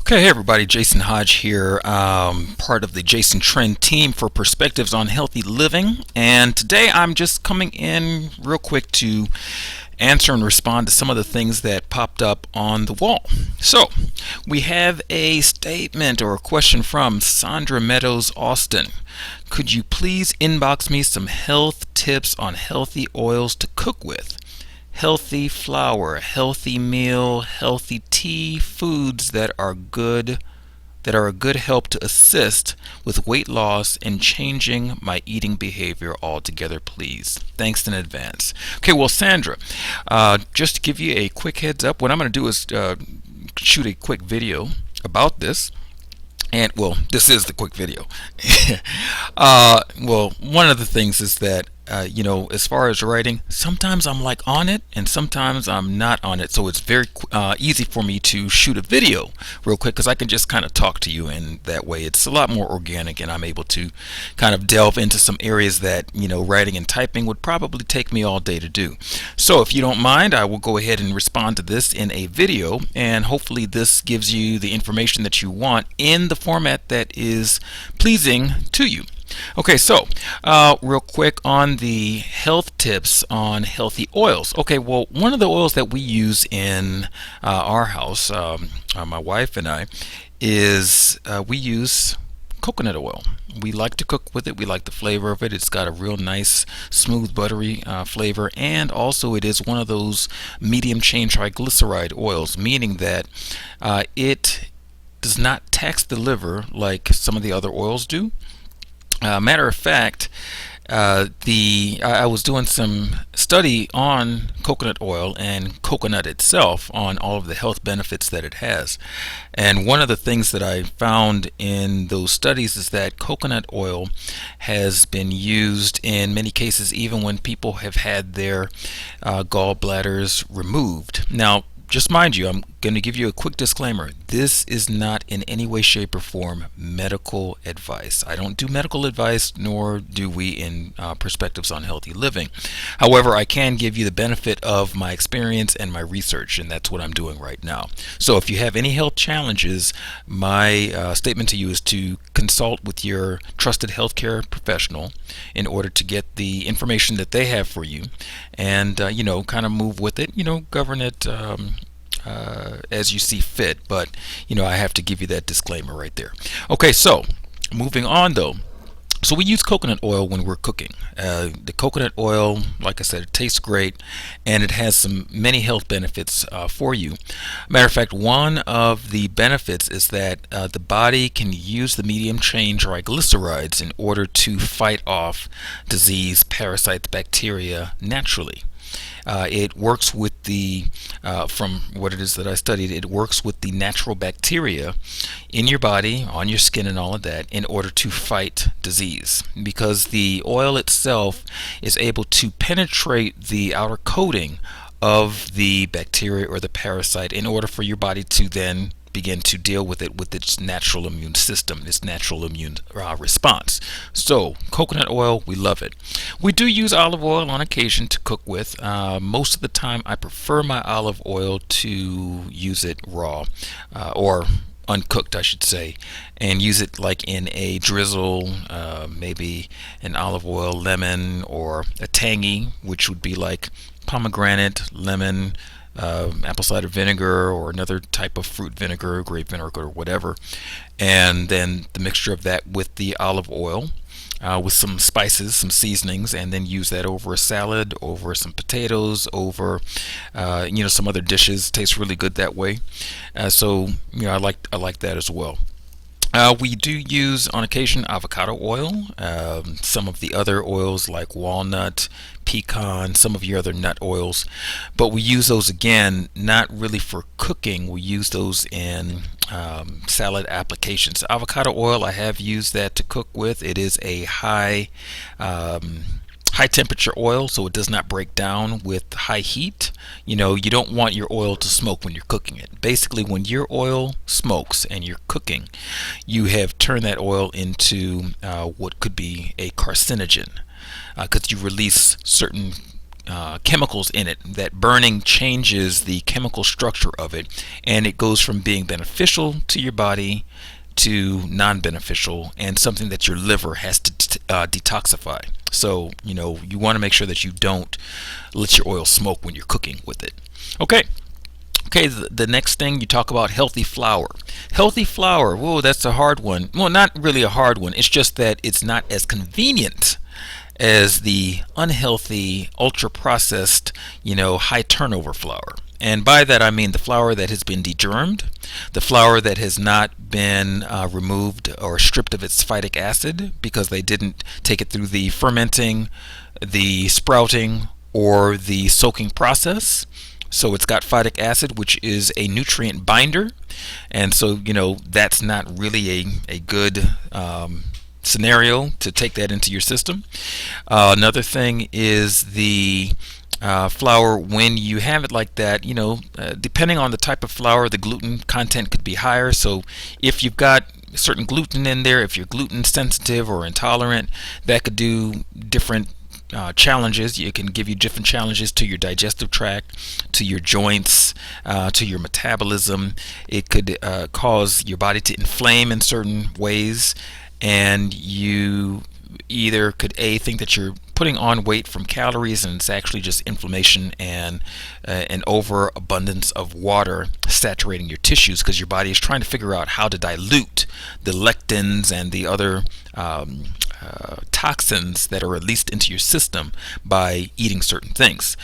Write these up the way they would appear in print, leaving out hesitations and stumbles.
Okay, hey everybody, Jason Hodge here, part of the Jason Trend team for Perspectives on Healthy Living. And today I'm just coming in real quick to answer and respond to some of the things that popped up on the wall. So, we have a statement or a question from Sandra Meadows Austin. Could you please inbox me some health tips on healthy oils to cook with? Healthy flour, healthy meal, healthy tea, foods that are a good help to assist with weight loss and changing my eating behavior altogether, please. Thanks in advance. Okay, well, Sandra, just to give you a quick heads up, what I'm going to do is shoot a quick video about this. And well, this is the quick video. Well, one of the things is that as far as writing, sometimes I'm like on it and sometimes I'm not on it. So it's very easy for me to shoot a video real quick because I can just kind of talk to you, and that way it's a lot more organic and I'm able to kind of delve into some areas that, writing and typing would probably take me all day to do. So if you don't mind, I will go ahead and respond to this in a video, and hopefully this gives you the information that you want in the format that is pleasing to you. Okay, so real quick on the health tips on healthy oils. Okay, well, one of the oils that we use in our house, my wife and I, is we use coconut oil. We like to cook with it. We like the flavor of it. It's got a real nice, smooth, buttery flavor, and also it is one of those medium chain triglyceride oils, meaning that it does not tax the liver like some of the other oils do. Matter of fact, I was doing some study on coconut oil and coconut itself, on all of the health benefits that it has. And one of the things that I found in those studies is that coconut oil has been used in many cases even when people have had their gallbladders removed. Now, just mind you, I'm going to give you a quick disclaimer. This is not in any way, shape, or form medical advice. I don't do medical advice, nor do we in Perspectives on Healthy Living. However, I can give you the benefit of my experience and my research, and that's what I'm doing right now. So if you have any health challenges, my statement to you is to consult with your trusted healthcare professional in order to get the information that they have for you, and kind of move with it, govern it as you see fit. But I have to give you that disclaimer right there. Okay, so moving on though. So we use coconut oil when we're cooking. The coconut oil, like I said, it tastes great, and it has many health benefits for you. Matter of fact, one of the benefits is that the body can use the medium chain triglycerides in order to fight off disease, parasites, bacteria naturally. It works with from what it is that I studied, it works with the natural bacteria in your body, on your skin and all of that, in order to fight disease. Because the oil itself is able to penetrate the outer coating of the bacteria or the parasite in order for your body to then begin to deal with it with its natural immune system, its natural immune response. So coconut oil, we love it. We do use olive oil on occasion to cook with. Most of the time I prefer my olive oil to use it raw, or uncooked I should say, and use it like in a drizzle, maybe an olive oil, lemon, or a tangy, which would be like pomegranate, lemon, apple cider vinegar, or another type of fruit vinegar, grape vinegar, or whatever, and then the mixture of that with the olive oil, with some spices, some seasonings, and then use that over a salad, over some potatoes, over some other dishes. Tastes really good that way. So I like that as well. We do use on occasion avocado oil, some of the other oils like walnut, pecan, some of your other nut oils, but we use those again not really for cooking. We use those in salad applications. Avocado oil, I have used that to cook with. It is a high temperature oil, so it does not break down with high heat. You don't want your oil to smoke when you're cooking it. Basically, when your oil smokes and you're cooking, you have turned that oil into what could be a carcinogen, because you release certain chemicals in it, that burning changes the chemical structure of it, and it goes from being beneficial to your body to non-beneficial, and something that your liver has to detoxify. So you want to make sure that you don't let your oil smoke when you're cooking with it. Okay, the next thing, you talk about healthy flour. Healthy flour, whoa, that's a hard one. Well, not really a hard one. It's just that it's not as convenient as the unhealthy, ultra-processed, high turnover flour. And by that I mean the flour that has been degermed, the flour that has not been removed or stripped of its phytic acid because they didn't take it through the fermenting, the sprouting, or the soaking process. So it's got phytic acid, which is a nutrient binder, and so that's not really a good scenario to take that into your system. Another thing is the flour. When you have it like that, depending on the type of flour, the gluten content could be higher. So if you've got certain gluten in there, if you're gluten sensitive or intolerant, that could do different challenges. It can give you different challenges to your digestive tract, to your joints, to your metabolism. It could cause your body to inflame in certain ways, and you either could think that you're putting on weight from calories, and it's actually just inflammation and an overabundance of water saturating your tissues, because your body is trying to figure out how to dilute the lectins and the other toxins that are released into your system by eating certain things.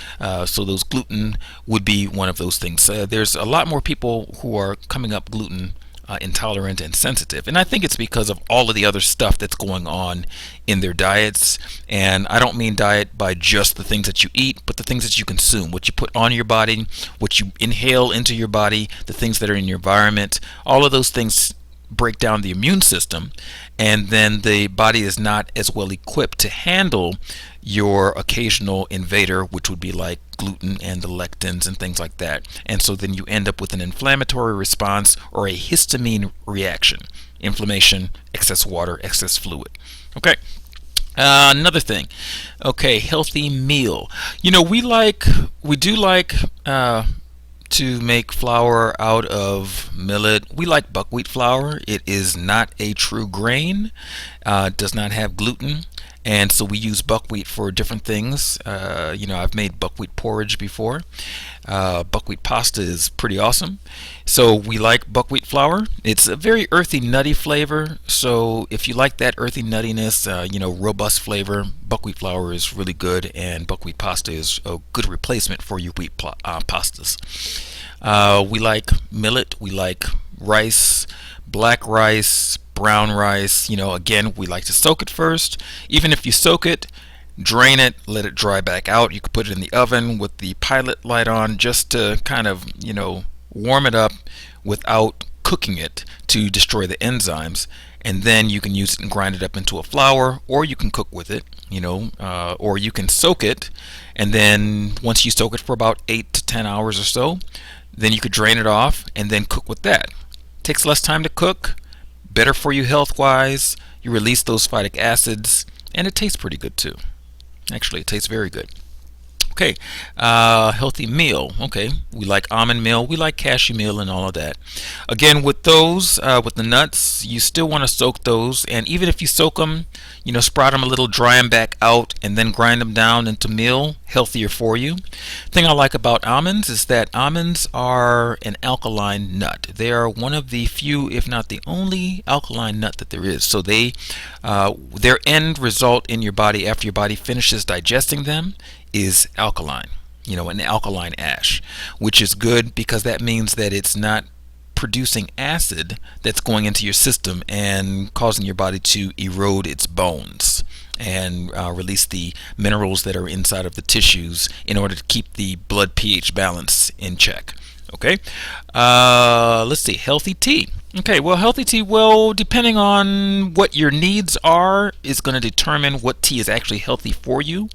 So those gluten would be one of those things. There's a lot more people who are coming up gluten intolerant and sensitive, and I think it's because of all of the other stuff that's going on in their diets. And I don't mean diet by just the things that you eat, but the things that you consume, what you put on your body, what you inhale into your body, the things that are in your environment. All of those things break down the immune system, and then the body is not as well equipped to handle your occasional invader, which would be like gluten and the lectins and things like that. And so then you end up with an inflammatory response or a histamine reaction: inflammation, excess water, excess fluid. Okay. Another thing, healthy meal. We do like to make flour out of millet. We like buckwheat flour. It is not a true grain, does not have gluten, and so we use buckwheat for different things. I've made buckwheat porridge before. Buckwheat pasta is pretty awesome. So we like buckwheat flour. It's a very earthy, nutty flavor. So if you like that earthy nuttiness, robust flavor, buckwheat flour is really good, and buckwheat pasta is a good replacement for your wheat pastas. We like millet. We like rice, black rice, brown rice. Again, we like to soak it first. Even if you soak it, drain it, let it dry back out. You could put it in the oven with the pilot light on, just to kind of warm it up without cooking it to destroy the enzymes, and then you can use it and grind it up into a flour, or you can cook with it, or you can soak it, and then once you soak it for about 8 to 10 hours or so, then you could drain it off and then cook with that. Takes less time to cook, better for you health wise. You release those phytic acids, and it tastes pretty good too. Actually, it tastes very good. Okay, healthy meal. Okay, we like almond meal, we like cashew meal, and all of that. Again, with those, with the nuts, you still want to soak those, and even if you soak them, sprout them a little, dry them back out, and then grind them down into meal. Healthier for you. Thing I like about almonds is that almonds are an alkaline nut. They are one of the few, if not the only, alkaline nut that there is. So their end result in your body after your body finishes digesting them is alkaline, an alkaline ash, which is good because that means that it's not producing acid that's going into your system and causing your body to erode its bones and release the minerals that are inside of the tissues in order to keep the blood pH balance in check. Okay, let's see, healthy tea. Okay, well, healthy tea, depending on what your needs are, is going to determine what tea is actually healthy for you.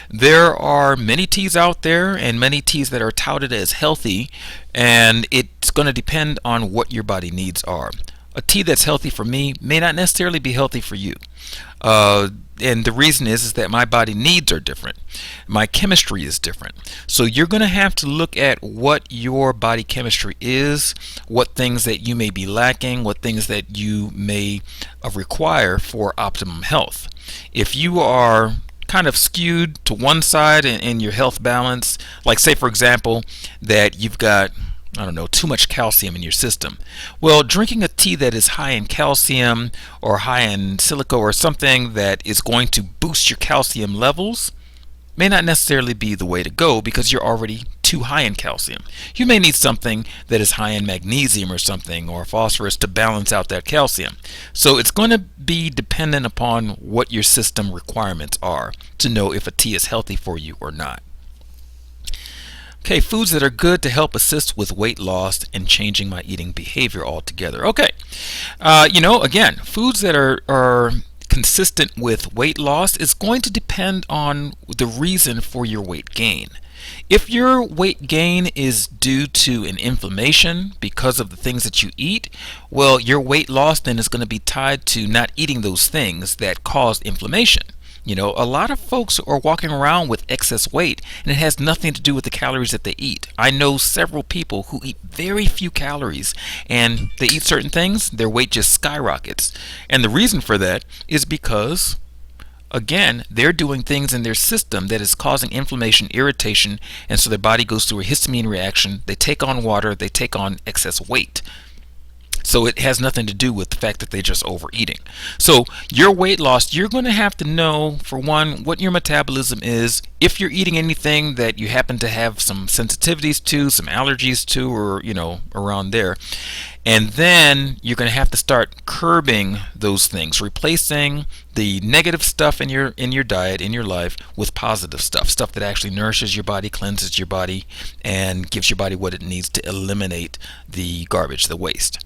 There are many teas out there, and many teas that are touted as healthy, and it's going to depend on what your body needs are. A tea that's healthy for me may not necessarily be healthy for you. Uh, and the reason is that my body needs are different. My chemistry is different. So you're going to have to look at what your body chemistry is, what things that you may be lacking, what things that you may require for optimum health. If you are kind of skewed to one side in your health balance, like say for example that you've got, I don't know, too much calcium in your system. Well, drinking a tea that is high in calcium or high in silica or something that is going to boost your calcium levels may not necessarily be the way to go because you're already too high in calcium. You may need something that is high in magnesium or something, or phosphorus, to balance out that calcium. So it's going to be dependent upon what your system requirements are to know if a tea is healthy for you or not. Okay, foods that are good to help assist with weight loss and changing my eating behavior altogether. Okay, again, foods that are consistent with weight loss is going to depend on the reason for your weight gain. If your weight gain is due to an inflammation because of the things that you eat, well, your weight loss then is going to be tied to not eating those things that cause inflammation. A lot of folks are walking around with excess weight, and it has nothing to do with the calories that they eat. I know several people who eat very few calories, and they eat certain things, their weight just skyrockets. And the reason for that is because, again, they're doing things in their system that is causing inflammation, irritation, and so their body goes through a histamine reaction. They take on water, they take on excess weight. So it has nothing to do with the fact that they're just overeating. So your weight loss, you're going to have to know, for one, what your metabolism is. If you're eating anything that you happen to have some sensitivities to, some allergies to, or around there. And then you're going to have to start curbing those things, replacing the negative stuff in your diet, in your life, with positive stuff that actually nourishes your body, cleanses your body, and gives your body what it needs to eliminate the garbage, the waste.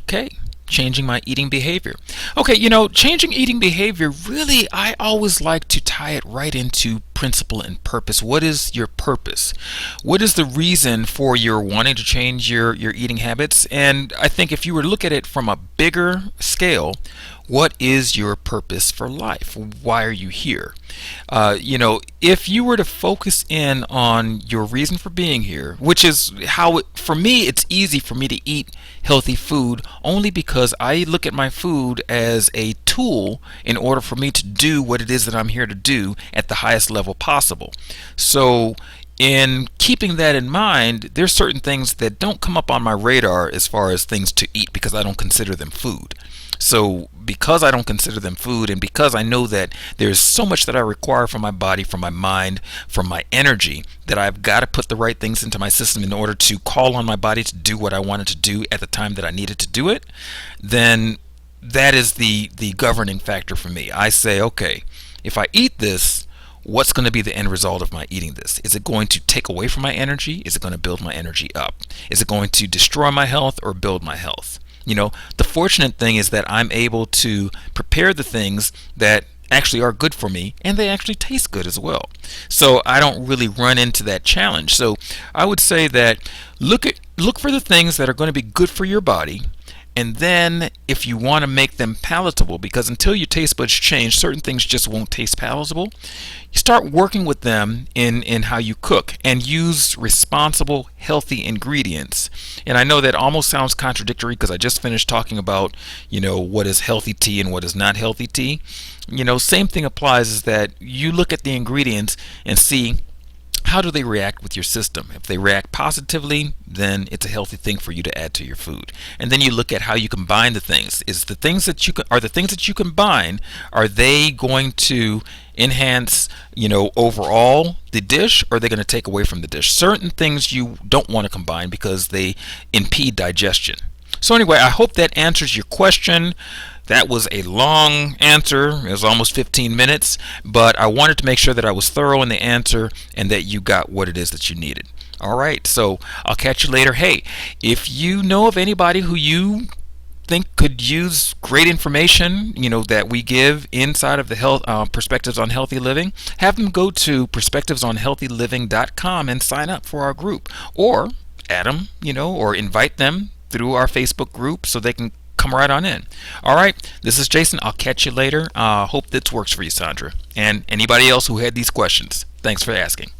Okay, changing my eating behavior. Okay, changing eating behavior, really, I always like to tie it right into principle and purpose. What is your purpose? What is the reason for your wanting to change your eating habits? And I think if you were to look at it from a bigger scale, what is your purpose for life? Why are you here? If you were to focus in on your reason for being here, which is how, for me, it's easy for me to eat healthy food only because I look at my food as a tool in order for me to do what it is that I'm here to do at the highest level possible. So in keeping that in mind, there's certain things that don't come up on my radar as far as things to eat because I don't consider them food. So because I don't consider them food, and because I know that there's so much that I require from my body, from my mind, from my energy, that I've got to put the right things into my system in order to call on my body to do what I wanted to do at the time that I needed to do it, then that is the governing factor for me. I say, okay, if I eat this, what's going to be the end result of my eating this? Is it going to take away from my energy? Is it going to build my energy up? Is it going to destroy my health or build my health? The fortunate thing is that I'm able to prepare the things that actually are good for me, and they actually taste good as well. So I don't really run into that challenge. So I would say that look for the things that are going to be good for your body. And then if you want to make them palatable, because until your taste buds change, certain things just won't taste palatable, you start working with them in how you cook and use responsible, healthy ingredients. And I know that almost sounds contradictory because I just finished talking about, what is healthy tea and what is not healthy tea. Same thing applies, is that you look at the ingredients and see, how do they react with your system? If they react positively, then it's a healthy thing for you to add to your food. And then you look at how you combine the things. Are the things that you combine, are they going to enhance, overall the dish, or are they going to take away from the dish? Certain things you don't want to combine because they impede digestion. So anyway, I hope that answers your question. That was a long answer. It was almost 15 minutes, but I wanted to make sure that I was thorough in the answer and that you got what it is that you needed. All right, so I'll catch you later. Hey, if you know of anybody who you think could use great information, that we give inside of the health Perspectives on Healthy Living, have them go to perspectivesonhealthyliving.com and sign up for our group, or add them, or invite them through our Facebook group so they can come right on in. All right, this is Jason. I'll catch you later. Hope this works for you, Sandra, and anybody else who had these questions. Thanks for asking.